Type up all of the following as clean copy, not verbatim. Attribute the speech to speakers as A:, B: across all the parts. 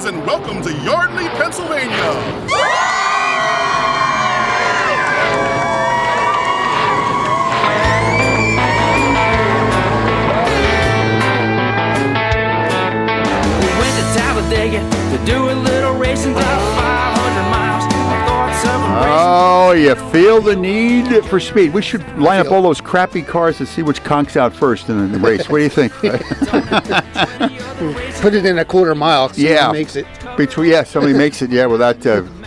A: fans, and welcome to Yardley, Pennsylvania.
B: To do a little racing, about 500 miles.
C: Oh, you feel the need for speed. We should line up all those crappy cars and see which conks out first in the race. What do you think?
D: Put it in a quarter mile.
C: Yeah,
D: makes it.
C: Somebody makes it. Yeah, without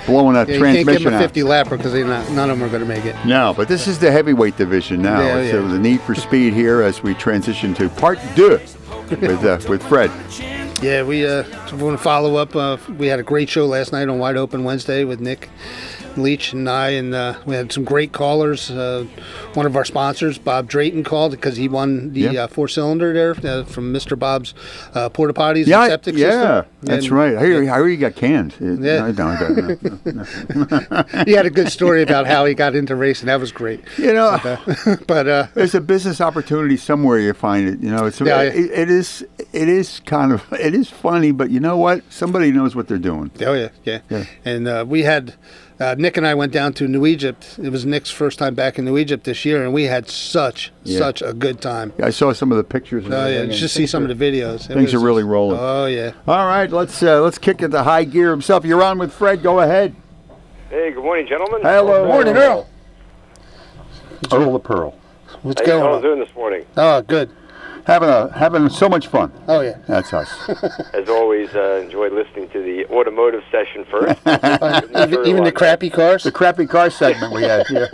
C: blowing a transmission
D: you can't give them a
C: out.
D: 50 lapper because none of them are going to make it.
C: No, but this is the heavyweight division now.
D: Yeah,
C: So the need for speed here as we transition to part two with Fred.
D: Yeah, we want to follow up. We had a great show last night on Wide Open Wednesday with Nick Leach and I, and we had some great callers. One of our sponsors, Bob Drayton, called because he won the four-cylinder there from Mr. Bob's Porta Potties and Septic System.
C: Yeah, that's right. I hear you got canned.
D: Yeah.
C: No.
D: He had a good story about how he got into racing. That was great.
C: You know,
D: but
C: there's a business opportunity somewhere you find it. You know, it is funny, but you know what? Somebody knows what they're doing.
D: Oh yeah. And we had. Nick and I went down to New Egypt. It was Nick's first time back in New Egypt this year, and we had such a good time.
C: I saw some of the pictures.
D: Just see some of the videos.
C: Things are really rolling.
D: Oh yeah.
C: All right, let's kick it to high gear himself. You're on with Fred. Go ahead.
E: Hey, good morning, gentlemen.
C: Hello.
D: Morning, Earl.
C: Earl the Pearl.
D: What's
E: How
D: going
E: you
D: on?
E: doing this morning?
D: Oh, good.
C: Having so much fun.
D: Oh yeah.
C: That's us.
E: As always, enjoyed listening to the automotive session first.
D: Even the crappy cars.
C: The crappy car segment we had here.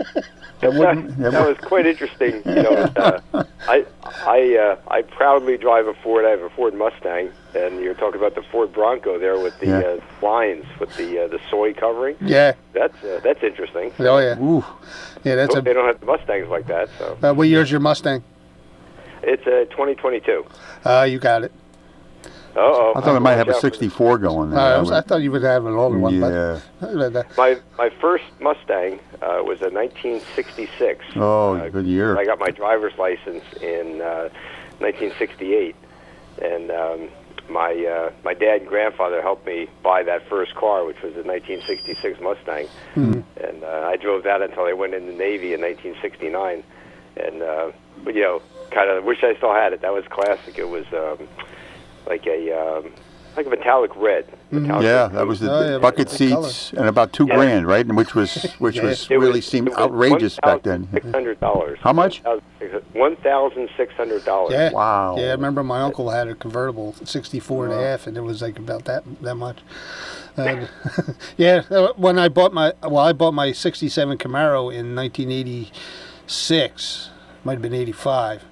E: That was quite interesting. You know, I proudly drive a Ford. I have a Ford Mustang, and you're talking about the Ford Bronco there with the lines with the soy covering.
D: Yeah.
E: That's interesting.
D: Oh yeah.
C: Ooh.
D: Yeah, that's
E: They don't have the Mustangs like that. So
D: what year's your Mustang?
E: it's a 2022.
D: You got it.
E: Uh-oh.
C: I thought I might have a 64 going there.
D: I thought you would have an older one.
C: Yeah.
D: But,
E: My first Mustang was a 1966.
C: Oh, good year.
E: I got my driver's license in 1968, and my dad and grandfather helped me buy that first car, which was a 1966 Mustang, and I drove that until I went in the Navy in 1969, and but you know, kind of wish I still had it. That was classic. It was like a metallic red.
C: That was the bucket seats and about $2,000, right? And which seemed outrageous back then.
E: $600.
C: How much?
E: $1,600.
D: yeah.
C: Wow.
D: Yeah, I remember my uncle had a convertible 64 and a half, and it was like about that much. When I bought my 67 Camaro in 1986, might have been 85,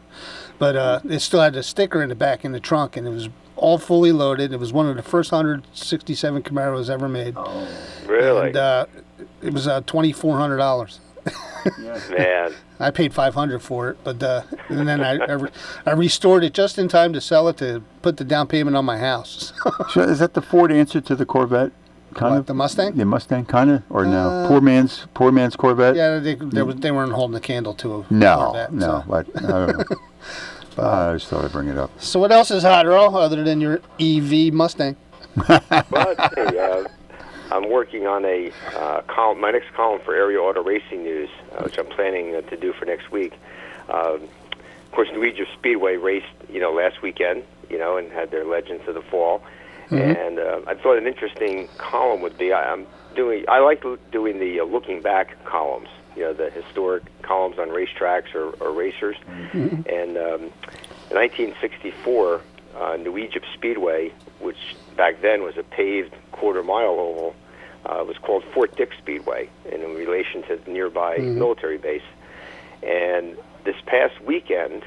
D: but it still had a sticker in the back in the trunk, and it was all fully loaded. It was one of the first 167 Camaros ever made.
E: Oh, really?
D: And it was $2,400.
E: Man,
D: I paid $500 for it, but and then I restored it just in time to sell it to put the down payment on my house.
C: So is that the Ford answer to the Corvette? Kind of
D: the Mustang?
C: The Mustang, kind of, or no? Poor man's Corvette.
D: Yeah, they weren't holding a candle to a Corvette.
C: But I don't know. I just thought I'd bring it up.
D: So what else is hot, Earl, other than your EV Mustang?
E: Well, I'm working on a column, my next column for Area Auto Racing News, which I'm planning to do for next week. Of course, New Egypt Speedway raced, last weekend, and had their Legends of the Fall. And I thought an interesting column would be I like doing the looking back columns, the historic columns on racetracks or racers. And in 1964, New Egypt Speedway, which back then was a paved quarter-mile oval, was called Fort Dick Speedway in relation to the nearby military base. And this past weekend,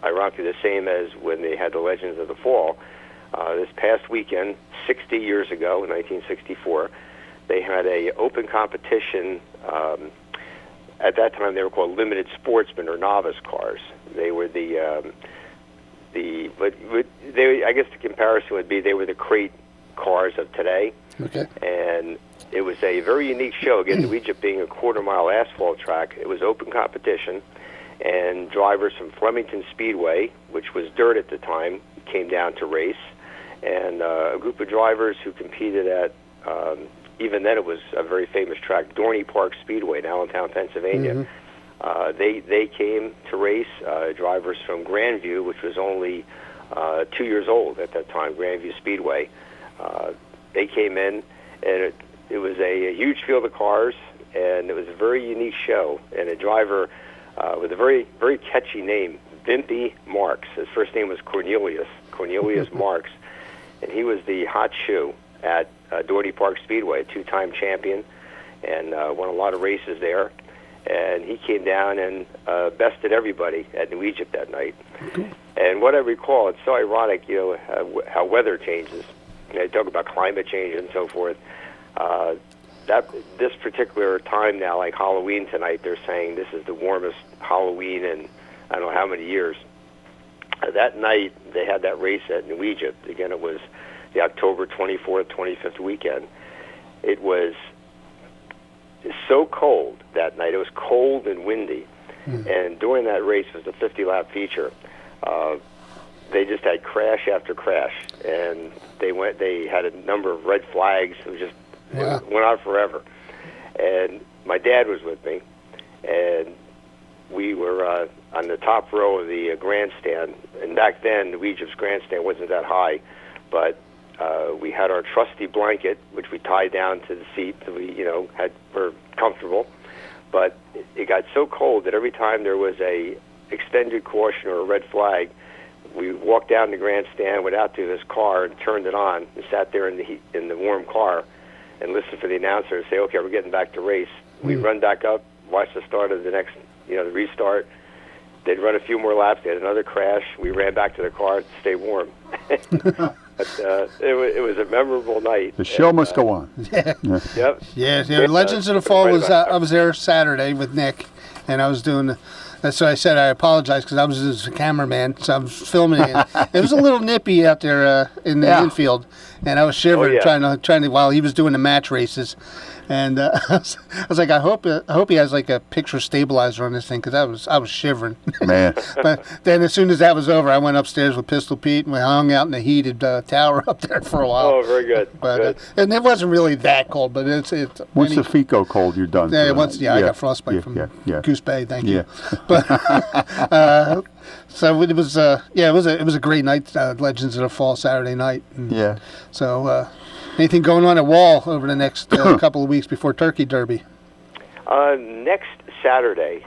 E: ironically the same as when they had the Legends of the Fall, this past weekend, 60 years ago, in 1964, they had a open competition. At that time, they were called limited sportsmen or novice cars. They were I guess the comparison would be they were the crate cars of today.
D: Okay.
E: And it was a very unique show. Again, New Egypt being a quarter-mile asphalt track, it was open competition, and drivers from Flemington Speedway, which was dirt at the time, came down to race. and a group of drivers who competed at, even then it was a very famous track, Dorney Park Speedway in Allentown, Pennsylvania. They came to race, drivers from Grandview, which was only 2 years old at that time, Grandview Speedway. They came in, and it was a huge field of cars, and it was a very unique show. And a driver with a very, very catchy name, Vimpy Marks. His first name was Cornelius Marks, and he was the hot shoe at Dorney Park Speedway, a two-time champion, and won a lot of races there. And he came down and bested everybody at New Egypt that night. And what I recall, it's so ironic, how weather changes. They talk about climate change and so forth. This particular time now, like Halloween tonight, they're saying this is the warmest Halloween in I don't know how many years. That night, they had that race at New Egypt. Again, it was the October 24th, 25th weekend. It was so cold that night. It was cold and windy. And during that race was the 50-lap feature. They just had crash after crash, and they had a number of red flags. It was just it went on forever. And my dad was with me, and we were on the top row of the grandstand. And back then, New Egypt's grandstand wasn't that high, but we had our trusty blanket, which we tied down to the seat, so were comfortable. But it got so cold that every time there was a extended caution or a red flag, we walked down the grandstand, went out to his car, and turned it on, and sat there in the heat, in the warm car, and listened for the announcer and say, "Okay, we're getting back to race." We'd run back up, watch the start of the next, the restart. They'd run a few more laps. They had another crash. We ran back to the car to stay warm. But it was a memorable night.
C: The show must go on.
E: Yep.
D: Yeah. Legends of the Fall was I was there Saturday with Nick, and I was doing. So I said I apologize because I was just a cameraman, so I was filming it. It was a little nippy out there in the infield, and I was shivering trying to while he was doing the match races. And I was like, I hope he has like a picture stabilizer on this thing because I was shivering.
C: Man.
D: But then as soon as that was over, I went upstairs with Pistol Pete and we hung out in the heated tower up there for a while.
E: Oh, very good.
D: But and it wasn't really that cold, but it's.
C: Once the feet go cold, you're done.
D: Yeah, I got frostbite from Goose Bay. Thank you. But so it was. It was a great night. Legends of the Fall Saturday night. And so. Anything going on at Wall over the next couple of weeks before Turkey Derby?
E: Next Saturday,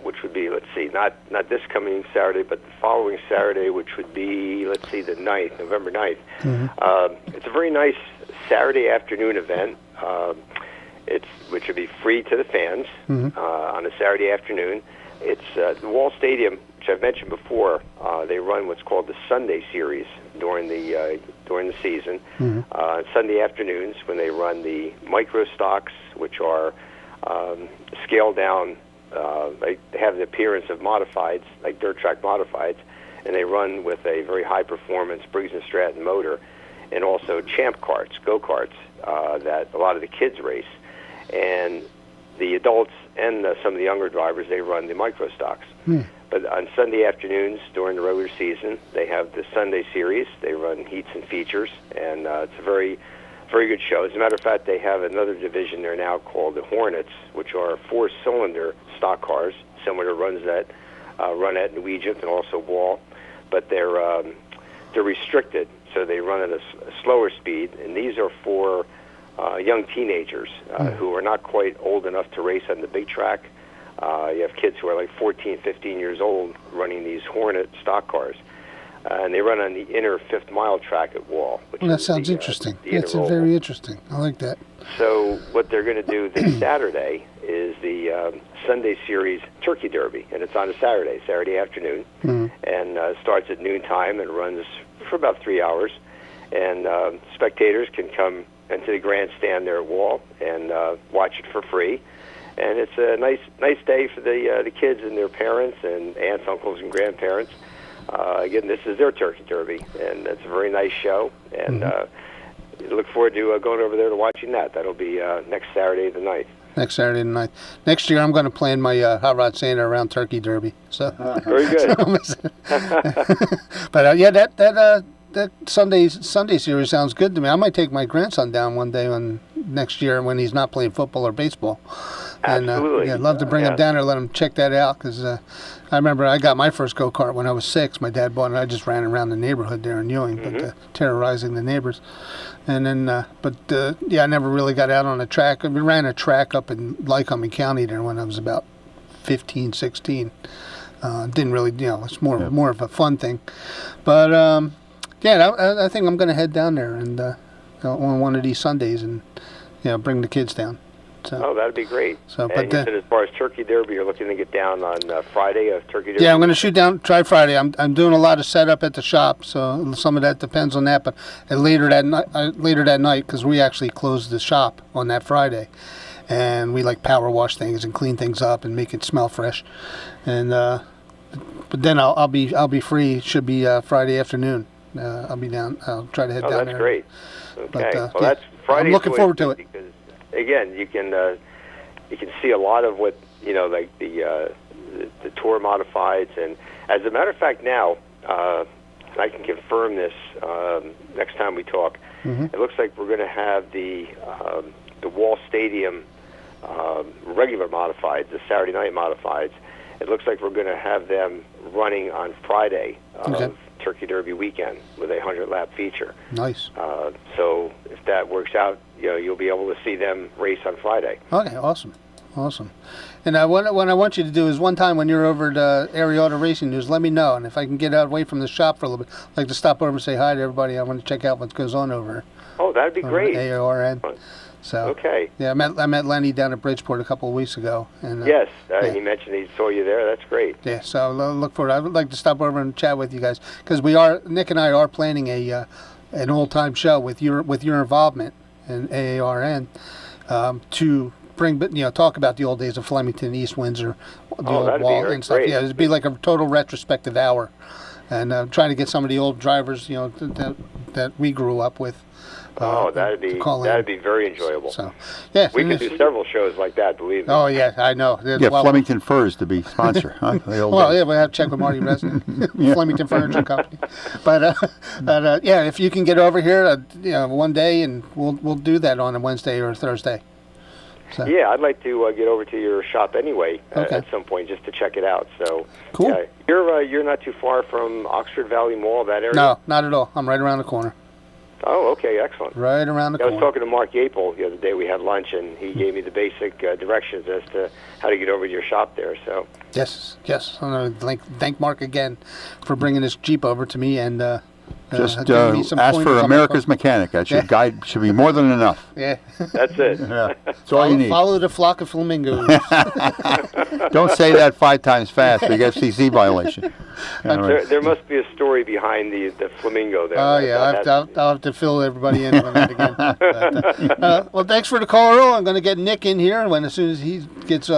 E: which would be, let's see, not this coming Saturday, but the following Saturday, which would be, let's see, the 9th, November 9th. It's a very nice Saturday afternoon event, which would be free to the fans on a Saturday afternoon. It's the Wall Stadium, which I've mentioned before. They run what's called the Sunday Series during the season. Sunday afternoons when they run the micro stocks, which are scaled down. They have the appearance of modifieds, like dirt track modifieds, and they run with a very high performance Briggs & Stratton motor, and also champ carts, go-karts, that a lot of the kids race. And the adults and some of the younger drivers, they run the micro stocks. But on Sunday afternoons during the regular season, they have the Sunday Series. They run heats and features, and it's a very, very good show. As a matter of fact, they have another division there now called the Hornets, which are four-cylinder stock cars, similar to runs that run at New Egypt and also Wall, but they're restricted, so they run at a slower speed. And these are for young teenagers who are not quite old enough to race on the big track. You have kids who are like 14, 15 years old running these Hornet stock cars. And they run on the inner 5th mile track at Wall. Which
D: that sounds interesting. That's very interesting. I like that.
E: So what they're going to do this Saturday is the Sunday Series Turkey Derby. And it's on a Saturday afternoon. And starts at noontime and runs for about 3 hours. And spectators can come into the grandstand there at Wall and watch it for free. And it's a nice day for the kids and their parents and aunts, uncles, and grandparents. Again, this is their Turkey Derby, and it's a very nice show. And look forward to going over there to watching that. That'll be next Saturday the 9th.
D: Next Saturday the 9th. Next year, I'm going to plan my Hot Rod Santa around Turkey Derby. So
E: very good.
D: But that Sunday series sounds good to me. I might take my grandson down one day next year when he's not playing football or baseball.
E: Absolutely.
D: And I'd love to bring him down there, let him check that out, because I remember I got my first go-kart when I was 6. My dad bought it. I just ran around the neighborhood there in Ewing, but terrorizing the neighbors. And then, I never really got out on a track. We ran a track up in Lycoming County there when I was about 15, 16. Didn't really, it's more of a fun thing. But, I think I'm going to head down there and on one of these Sundays and, bring the kids down. So,
E: that'd be great.
D: So,
E: and you said as far as Turkey Derby, you're looking to get down on Friday of Turkey Derby?
D: Yeah, I'm going to try Friday. I'm doing a lot of setup at the shop, so some of that depends on that. But later that night, because we actually close the shop on that Friday, and we power wash things and clean things up and make it smell fresh. And but then I'll be free. Should be Friday afternoon. I'll be down. I'll try to head down there.
E: Oh, that's great. Okay.
D: But,
E: that's Friday.
D: I'm looking forward to it.
E: Because, again, you can see a lot of what the tour modifieds, and as a matter of fact, now I can confirm this next time we talk. It looks like we're going to have the Wall Stadium regular modifieds, the Saturday night modifieds. It looks like we're going to have them running on Friday of Turkey Derby weekend with a 100-lap feature.
D: Nice.
E: So if that works out, you'll be able to see them race on Friday.
D: Okay, awesome. And what I want you to do is one time when you're over at Area Auto Racing News, let me know. And if I can get out away from the shop for a little bit, I'd like to stop over and say hi to everybody. I want to check out what goes on over.
E: Oh, that'd be great.
D: AORN. So
E: okay.
D: Yeah, I met Lenny down at Bridgeport a couple of weeks ago. And
E: yes, he mentioned he saw you there. That's great.
D: Yeah, so look forward. I would like to stop over and chat with you guys because Nick and I are planning an old-time show with your involvement in AARN to bring, talk about the old days of Flemington, East Windsor, the old wall and stuff.
E: Great.
D: Yeah, it'd be like a total retrospective hour, and trying to get some of the old drivers, that we grew up with.
E: That'd be very enjoyable.
D: So, yeah,
E: we could do several shows like that. Believe me.
D: Oh yeah, I know.
C: Flemington Furs to be sponsor. Huh?
D: Yeah, we have to check with Marty Resnick, Flemington Furniture Company. But if you can get over here, one day, and we'll do that on a Wednesday or a Thursday. So.
E: Yeah, I'd like to get over to your shop anyway at some point just to check it out. So
D: cool.
E: You're not too far from Oxford Valley Mall, that area.
D: No, not at all. I'm right around the corner.
E: Oh, okay, excellent.
D: Right around the corner.
E: I was talking to Mark Yapel the other day. We had lunch, and he gave me the basic directions as to how to get over to your shop there. So
D: yes. I want to thank Mark again for bringing this Jeep over to me and
C: just ask for America's Mechanic. That should guide should be more than enough.
D: Yeah,
E: that's it.
C: Yeah. That's all you need.
D: Follow the flock of flamingos.
C: Don't say that 5 times fast. We get FCC violation.
E: There must be a story behind the flamingo there.
D: Oh yeah, I'll have to fill everybody in on that again. But, well, thanks for the call, Earl. I'm going to get Nick in here as soon as he gets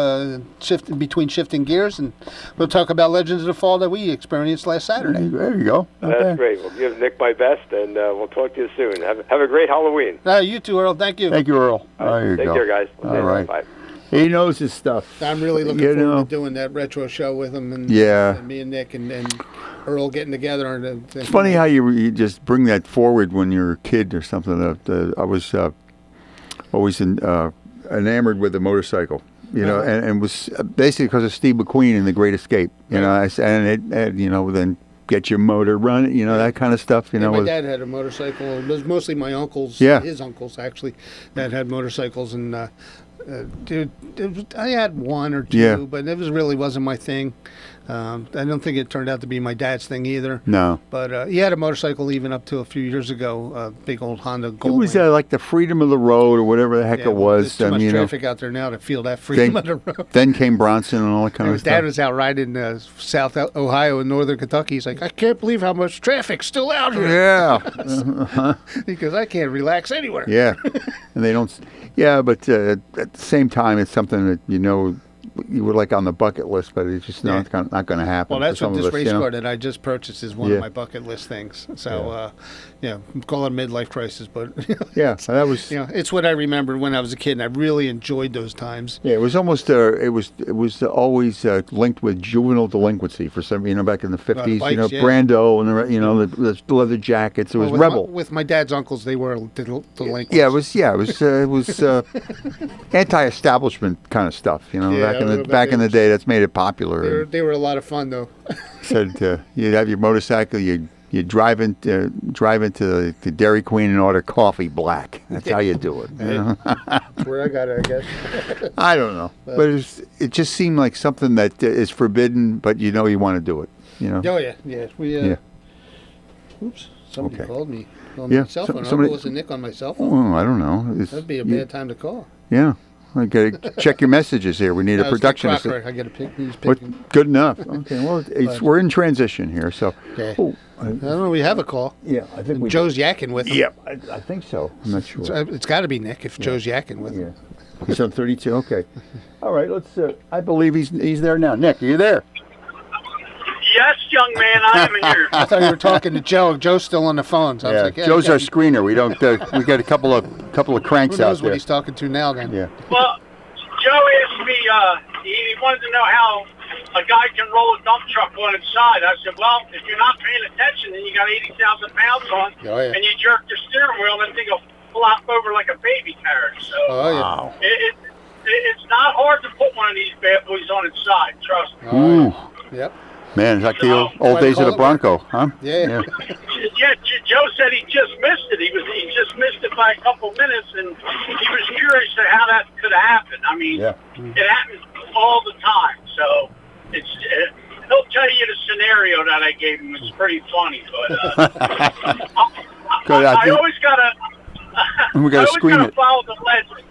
D: shifting gears, and we'll talk about Legends of the Fall that we experienced last Saturday.
C: There you go.
E: That's great. We'll give Nick my best, and we'll talk to you soon. Have a great Halloween.
D: You too, Earl. Thank you.
C: Thank you, Earl. There you go.
E: Take care, guys.
C: All right.
E: Bye.
C: He knows his stuff.
D: I'm really looking forward to doing that retro show with him, and me and Nick and Earl getting together.
C: It's funny how you just bring that forward when you're a kid or something. I was always enamored with the motorcycle, and was basically because of Steve McQueen in The Great Escape. Then get your motor running, that kind of stuff.
D: My dad had a motorcycle. It was mostly my uncles, his uncles actually, that had motorcycles, and I had one or two, but it really wasn't my thing. I don't think it turned out to be my dad's thing either.
C: No.
D: But he had a motorcycle even up to a few years ago, a big old Honda Goldwing.
C: It was like the freedom of the road or whatever the heck it was.
D: There's too much traffic out there now to feel that freedom of the road.
C: Then came Bronson and all that kind of stuff.
D: Dad was out riding South Ohio and Northern Kentucky. He's like, I can't believe how much traffic's still out here.
C: Yeah.
D: Because I can't relax anywhere.
C: Yeah. And they don't... Yeah, but at the same time, it's something that, you were like on the bucket list, but it's just not going to happen.
D: Well, that's
C: for
D: what
C: some
D: this
C: of us,
D: race
C: you know?
D: car that I just purchased is one
C: Yeah.
D: of my bucket list things. So, call it a midlife crisis, but
C: Yeah, that was.
D: it's what I remembered when I was a kid, and I really enjoyed those times.
C: Yeah, it was almost. It was always linked with juvenile delinquency for some. Back in the 50s.
D: bikes, yeah.
C: Brando and the leather jackets. It was rebel.
D: With my dad's uncles, they were delinquents.
C: Yeah, it was anti-establishment kind of stuff. Back in the day, that's made it popular.
D: They were a lot of fun, though.
C: Said you'd have your motorcycle, you drive into the Dairy Queen and order coffee black. That's how you do it.
D: That's where I got it, I guess.
C: I don't know, but it just seemed like something that is forbidden, but you want to do it.
D: Oh yeah.
C: Yeah.
D: Oops, somebody
C: Okay.
D: called me on
C: Yeah,
D: my cell phone.
C: somebody-
D: Was it Nick on my cell phone?
C: Oh, I don't know.
D: That'd be a bad time to call.
C: Yeah, I got to check your messages here. We need a
D: No, it's
C: production
D: Nick
C: assistant.
D: Crocker. I got to pick. He's
C: What-
D: picking.
C: Good enough. Okay, well, we're in transition here, so.
D: Okay.
C: Oh,
D: I don't know. We have a call.
C: yeah, I think we.
D: Joe's yakking with him.
C: Yeah, I think so. I'm not sure.
D: It's got to be Nick if Joe's yakking with him.
C: Yeah, he's on 32. Okay, all right. Let's. I believe he's there now. Nick, are you there?
F: Yes, young man, I am here.
D: I thought you were talking to Joe. Joe's still on the phone. So I was like, yeah,
C: Joe's
D: okay.
C: our screener. We don't. We got a couple of cranks
D: Who
C: out
D: knows what
C: there.
D: he's talking to now? Then.
C: Yeah.
F: Well, Joe asked me, he wanted to know how a guy can roll a dump truck on its side. I said, well, if you're not paying attention, then you got 80,000 pounds on,
D: Oh, yeah.
F: and you jerk the steering wheel, and the thing will flop over like a baby carriage. So
D: Oh yeah.
C: Wow.
F: it's not hard to put one of these bad boys on its side. Trust me.
C: Ooh,
D: Yep.
C: man, it's like the old
D: Why
C: days of
D: call
C: the
D: it
C: Bronco, huh?
D: Yeah.
F: Yeah, Joe said he just missed it. He just missed it by a couple minutes, and he was curious to how that could happen. I mean,
C: Yeah.
F: it happens all the time. So he'll tell you the scenario that I gave him. It's pretty funny, but
C: Good,
F: I
C: think
F: always gotta.
C: we gotta screen it.
F: Follow the legend.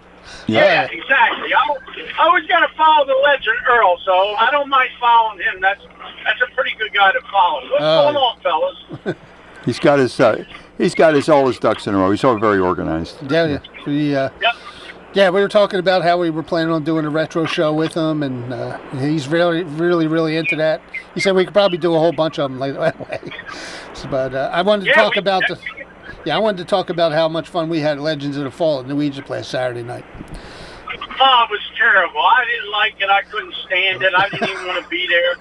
C: Yeah.
F: Yeah, exactly. I always got to follow the legend Earl, so I don't mind following him. That's a pretty good guy to follow. What's going on, fellas?
C: He's got his all his ducks in a row. He's all very organized.
D: Yeah.
F: Yep.
D: Yeah, we were talking about how we were planning on doing a retro show with him, and he's really into that. He said we could probably do a whole bunch of them that way. But I wanted to talk about I wanted to talk about how much fun we had at Legends of the Fall at New Egypt last Saturday night.
F: Oh, it was terrible. I didn't like it. I couldn't stand it. I didn't even want to be there.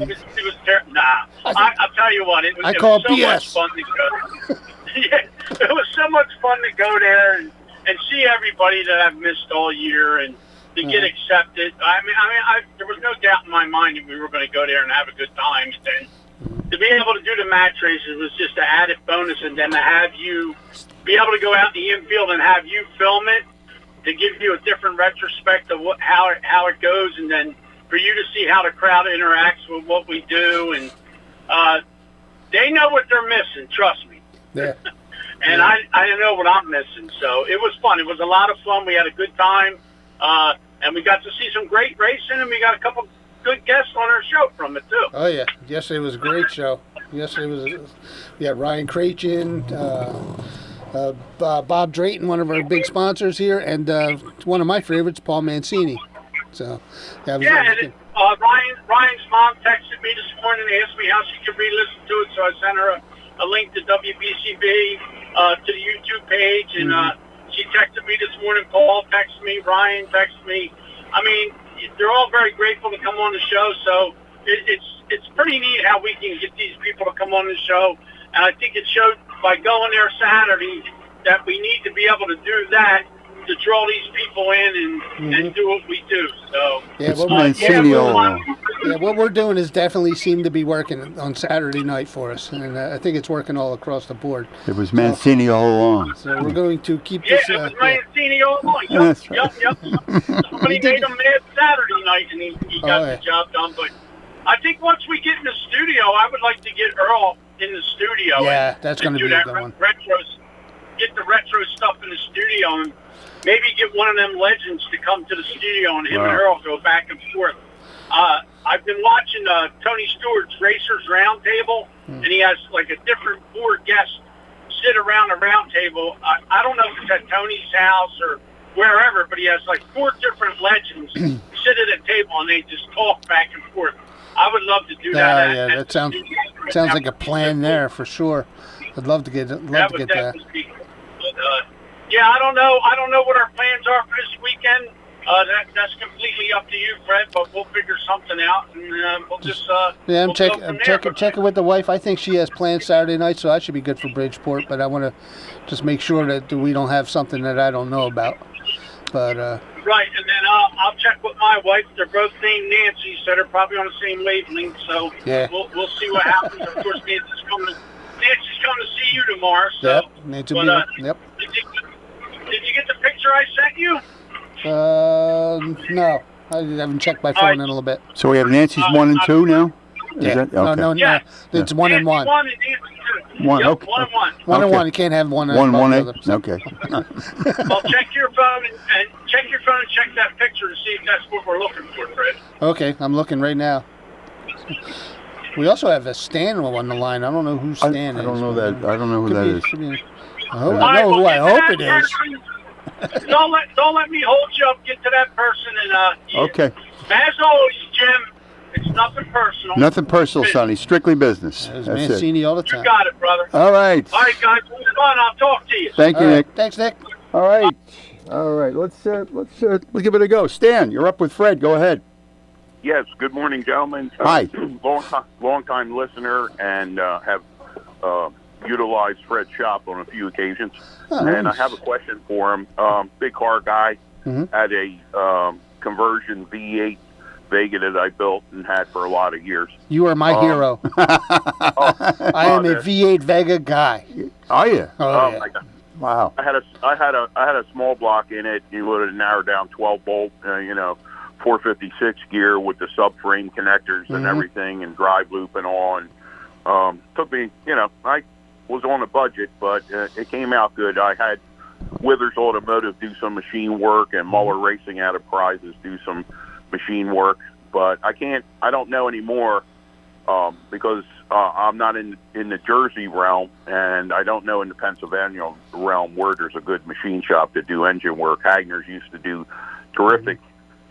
F: It was terrible. Nah, I'll tell you what. It was
D: call
F: so
D: BS.
F: much fun to go. Yeah, it was so much fun to go there and see everybody that I've missed all year and to get accepted. I mean, there was no doubt in my mind that we were going to go there and have a good time. And then to be able to do the match races was just an added bonus, and then to have you be able to go out in the infield and have you film it to give you a different retrospect of how it goes, and then for you to see how the crowd interacts with what we do, and they know what they're missing. Trust me.
D: Yeah.
F: And I know what I'm missing. So it was fun. It was a lot of fun. We had a good time, and we got to see some great racing, and we got a couple good guests on our show from it too.
D: Oh yeah. Yesterday was a great show. Yesterday we had Ryan Krachin, Bob Drayton, one of our big sponsors here, and one of my favorites, Paul Mancini. So that was
F: and Ryan's mom texted me this morning and asked me how she could re-listen to it, so I sent her a link to WBCB to the YouTube page, and she texted me this morning. Paul texted me, Ryan texted me. I mean, they're all very grateful to come on the show, so it's pretty neat how we can get these people to come on the show, and I think it showed by going there Saturday that we need to be able to do that to draw these people in and do what we do. So
D: Yeah, what we're doing is definitely seem to be working on Saturday night for us, and I think it's working all across the board.
C: It was Mancini all along.
D: So we're going to keep
F: yeah,
D: this.
F: it was Mancini all along.
C: That's right.
F: Yep. Somebody made him mad Saturday night, and he got the job done. But I think once we get in the studio, I would like to get Earl in the studio.
D: Yeah, that's going to be a good one.
F: Get the retro stuff in the studio, and maybe get one of them legends to come to the studio, and him and Earl go back and forth. I've been watching Tony Stewart's Racers Roundtable, and he has like a different 4 guests sit around a round table. I don't know if it's at Tony's house or wherever, but he has like 4 different legends sit at a table and they just talk back and forth. I would love to do that.
D: Yeah, that sounds like a plan there for sure. I'd love to get that.
F: Yeah, I don't know what our plans are for this weekend. That's completely up to you, Fred. But we'll figure something out, and we'll just
D: I'm
F: we'll
D: checking with the wife. I think she has plans Saturday night, so I should be good for Bridgeport. But I want to just make sure that we don't have something that I don't know about. But
F: right, and then I'll check with my wife. They're both named Nancy, so they're probably on the same wavelength. So
D: yeah,
F: we'll see what happens. Of course, Nancy's coming to see you tomorrow. So,
D: yep, Nancy. Yep.
F: Did you get the picture I sent you?
D: No, I haven't checked my phone in a little bit.
C: So we have Nancy's 1 and 2 now?
D: Yeah.
C: That, okay.
D: No, it's 1 and 1.
F: 1 and Nancy 2.
C: One,
F: Yep,
C: okay.
F: 1 and 1.
D: 1 and
C: Okay.
D: 1. You can't have one.
C: One,
D: the
C: eh?
D: other, so.
C: Okay.
F: Well, check your phone and check that picture to see if that's what we're looking for, Fred.
D: Okay, I'm looking right now. We also have a Stan on the line. I don't know who Stan is.
C: I don't know that. I don't know who that is.
D: I know who I hope it is.
F: Don't let me hold you up. Get to that person and
C: Okay.
F: As always, Jim, it's nothing personal.
C: Nothing personal, Sonny. Strictly business.
D: There's
C: That's it.
D: Mancini all the
F: You
D: time.
F: got it, brother.
C: All right.
F: All right, guys. It was fun. I'll talk to you.
C: Thank you,
D: All right.
C: Nick.
D: Thanks, Nick.
C: All right. All right. Let's give it a go. Stan, you're up with Fred. Go ahead.
G: Yes, good morning, gentlemen.
C: Hi.
G: Long time listener and have utilized Fred's shop on a few occasions.
D: Oh,
G: and
D: nice.
G: I have a question for him. Big car guy, had a conversion V8 Vega that I built and had for a lot of years.
D: You are my hero. I am a V8 Vega guy.
C: Are you?
D: Oh, yeah.
G: My God.
C: Wow.
G: I had a small block in it. You would have narrowed down 12 bolt, 456 gear with the subframe connectors and everything, and drive loop and all. And took me, I was on a budget, but it came out good. I had Withers Automotive do some machine work, and Muller Racing out of Prizes do some machine work. But I don't know anymore because I'm not in the Jersey realm, and I don't know in the Pennsylvania realm where there's a good machine shop to do engine work. Hagner's used to do terrific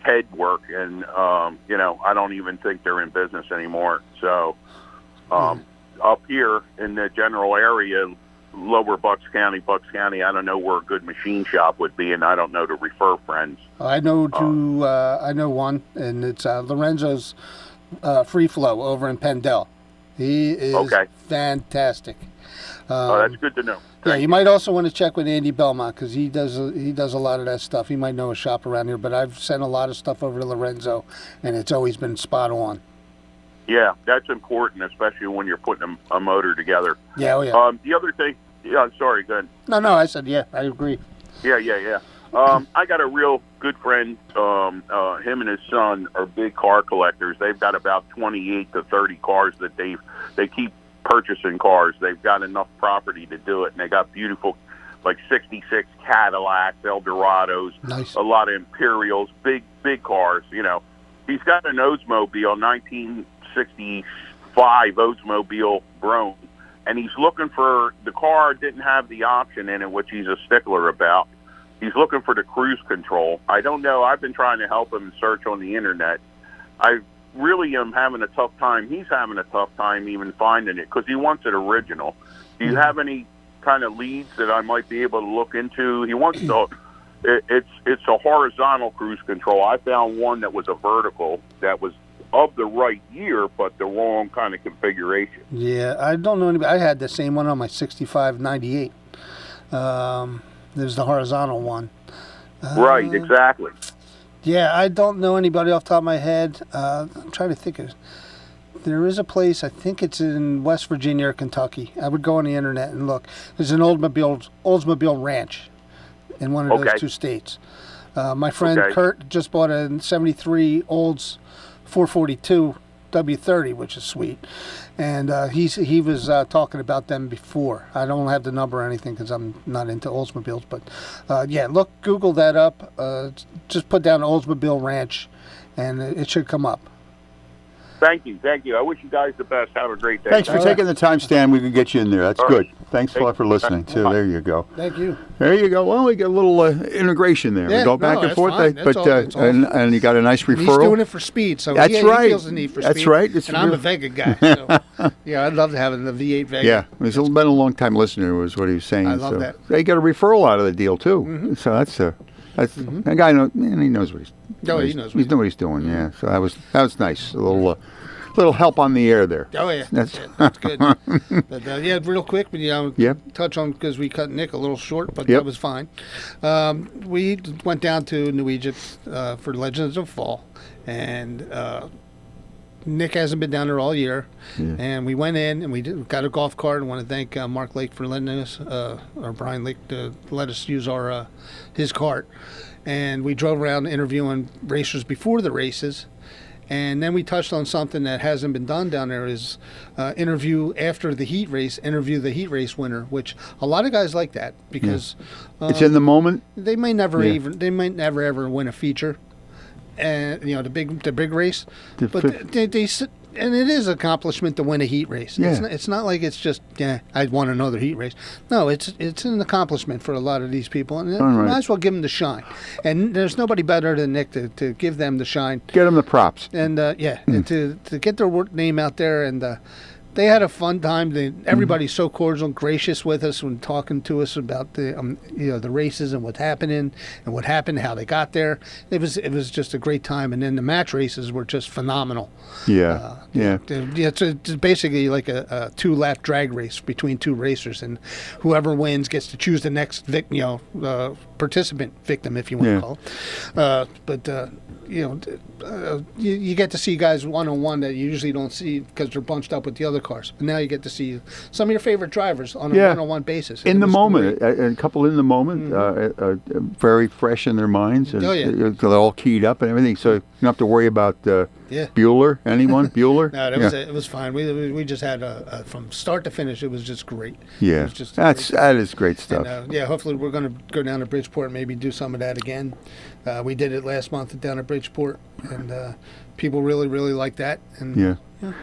G: head work, and I don't even think they're in business anymore. So up here in the general area, lower Bucks County, I don't know where a good machine shop would be, and I don't know to refer friends.
D: I know I know one, and it's Lorenzo's Free Flow over in Pendel. He is fantastic.
G: That's good to know.
D: Yeah, you might also want to check with Andy Belmont because he does a lot of that stuff. He might know a shop around here, but I've sent a lot of stuff over to Lorenzo, and it's always been spot on.
G: Yeah, that's important, especially when you're putting a motor together.
D: Yeah, oh yeah.
G: The other thing, sorry, go ahead.
D: No, I said yeah, I agree.
G: Yeah. I got a real good friend. Him and his son are big car collectors. They've got about 28 to 30 cars that they keep purchasing cars. They've got enough property to do it, and they got beautiful, like 66 Cadillacs, Eldorados,
D: nice.
G: A lot of Imperials, big cars. He's got an Oldsmobile, 1965 Oldsmobile Brougham, and he's looking for the car. Didn't have the option in it, which he's a stickler about. He's looking for the cruise control. I don't know. I've been trying to help him search on the internet. I really am having a tough time. He's having a tough time even finding it because he wants it original. Do you have any kind of leads that I might be able to look into? He wants to. It's a horizontal cruise control. I found one that was a vertical that was of the right year, but the wrong kind of configuration.
D: Yeah, I don't know anybody. I had the same one on my 65 98. There's the horizontal one.
G: Right, exactly.
D: Yeah, I don't know anybody off the top of my head. I'm trying to think of. There is a place, I think it's in West Virginia or Kentucky. I would go on the internet and look. There's an Oldsmobile ranch in one of those two states. My friend Kurt just bought a 73 Olds 442 W30, which is sweet. And he was talking about them before. I don't have the number or anything because I'm not into Oldsmobiles. But Google that up. Just put down Oldsmobile Ranch, and it should come up.
G: Thank you. I wish you guys the best. Have a great day.
C: Thanks for taking the time, Stan. We could get you in there. That's
G: All
C: good.
G: right.
C: Thanks a lot for listening, too. There you go.
D: Thank you.
C: There you go. Well, we got a little integration there.
D: Yeah,
C: we go back
D: no,
C: and
D: that's
C: forth,
D: fine. That's all- that's all.
C: and you got a nice
D: And
C: referral.
D: he's doing it for speed, so
C: That's
D: he
C: right.
D: feels the need for
C: That's
D: speed.
C: right. It's
D: And I'm
C: real-
D: a Vega guy, so yeah, I'd love having the V8 Vega.
C: Yeah, he's been a long time listener, was what he was saying.
D: I love
C: so.
D: that.
C: They got a referral out of the deal too. So that's that guy knows. Man, he knows what he's.
D: Oh, he knows
C: He knows what he's doing. Yeah. So that was nice. A little help on the air there.
D: Oh yeah,
C: That's
D: that's good. But, yeah, real quick,
C: Yep.
D: touch on because we cut Nick a little short, but
C: Yep.
D: that was fine. We went down to New Egypt for Legends of Fall, and Nick hasn't been down there all year.
C: Yeah.
D: And we went in and we got a golf cart. I want to thank Mark Lake for letting us, or Brian Lake, to let us use our his cart. And we drove around interviewing racers before the races. And then we touched on something that hasn't been done down there is interview after the heat race, interview the heat race winner, which a lot of guys like that because
C: it's in the moment.
D: they may never
C: Yeah.
D: they might never ever win a feature, and the big race,
C: The
D: but
C: fifth-
D: they and it is an accomplishment to win a heat race.
C: Yeah.
D: It's not like it's just I'd want another heat race. No, it's an accomplishment for a lot of these people, and
C: All right.
D: might as well give them the shine. And there's nobody better than Nick to give them the shine.
C: Get him the props.
D: And and to get their work name out there, and they had a fun time. Everybody's so cordial and gracious with us when talking to us about the the races and what's happening and what happened, how they got there. It was just a great time. And then the match races were just phenomenal.
C: Yeah. Yeah.
D: It's basically like a 2-lap drag race between two racers, and whoever wins gets to choose the next participant victim, if you want
C: Yeah.
D: to call it. You get to see guys one-on-one that you usually don't see because they're bunched up with the other cars. But now you get to see some of your favorite drivers on a one-on-one basis.
C: In
D: It
C: the
D: was
C: moment,
D: great.
C: a couple in the moment, very fresh in their minds. And
D: Oh, yeah.
C: They're all keyed up and everything, so you don't have to worry about
D: Yeah.
C: Bueller. Anyone? Bueller?
D: No,
C: Yeah.
D: it was fine. We just had from start to finish. It was just great. It
C: Yeah,
D: was just
C: that is great stuff.
D: And, hopefully we're going to go down to Bridgeport and maybe do some of that again. We did it last month down at Bridgeport, and people really, really like that. And
C: Yeah.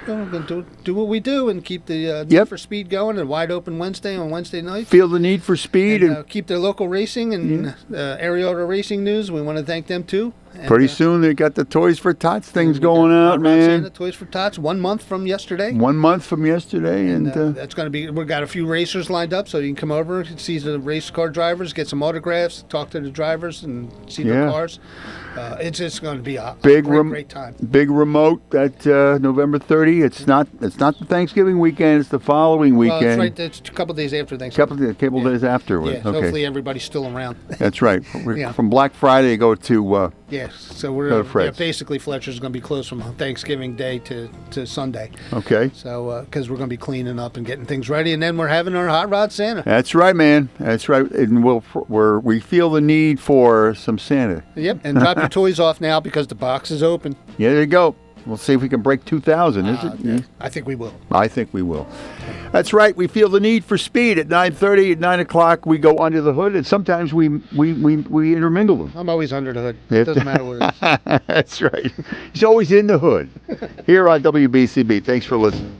D: we're going to do what we do and keep the Need
C: Yep.
D: for Speed going, and Wide Open Wednesday on Wednesday night.
C: Feel the need for speed,
D: And
C: and
D: keep their local racing and area auto racing news. We want to thank them too. And,
C: pretty soon they got the Toys for Tots things going out, man.
D: The Toys for Tots 1 month from yesterday.
C: 1 month from yesterday, and
D: That's going to be. We've got a few racers lined up, so you can come over, see the race car drivers, get some autographs, talk to the drivers, and see their
C: Yeah.
D: cars. It's just going to be a
C: Big
D: great time.
C: big remote that November 30. It's not the Thanksgiving weekend. It's the following
D: Well,
C: weekend.
D: it's right. It's a couple days after Thanksgiving.
C: Couple days afterward.
D: Yeah, so
C: Okay,
D: hopefully everybody's still around.
C: that's right.
D: Yeah.
C: From Black Friday go to
D: Yes, so we're
C: Go to Fred's.
D: basically Fletcher's going to be closed from Thanksgiving Day to Sunday.
C: okay.
D: So because we're going to be cleaning up and getting things ready, and then we're having our hot rod Santa.
C: That's right, man. That's right. And we feel the need for some Santa.
D: Yep, and drop your toys off now because the box is open.
C: Yeah, there you go. We'll see if we can break 2,000. Is it?
D: Yeah, I think we will.
C: I think we will. That's right. We feel the need for speed at 9:30. At 9 o'clock, we go under the hood, and sometimes we intermingle them.
D: I'm always under the hood. It doesn't matter what it is.
C: That's right. He's always in the hood. Here on WBCB. Thanks for listening.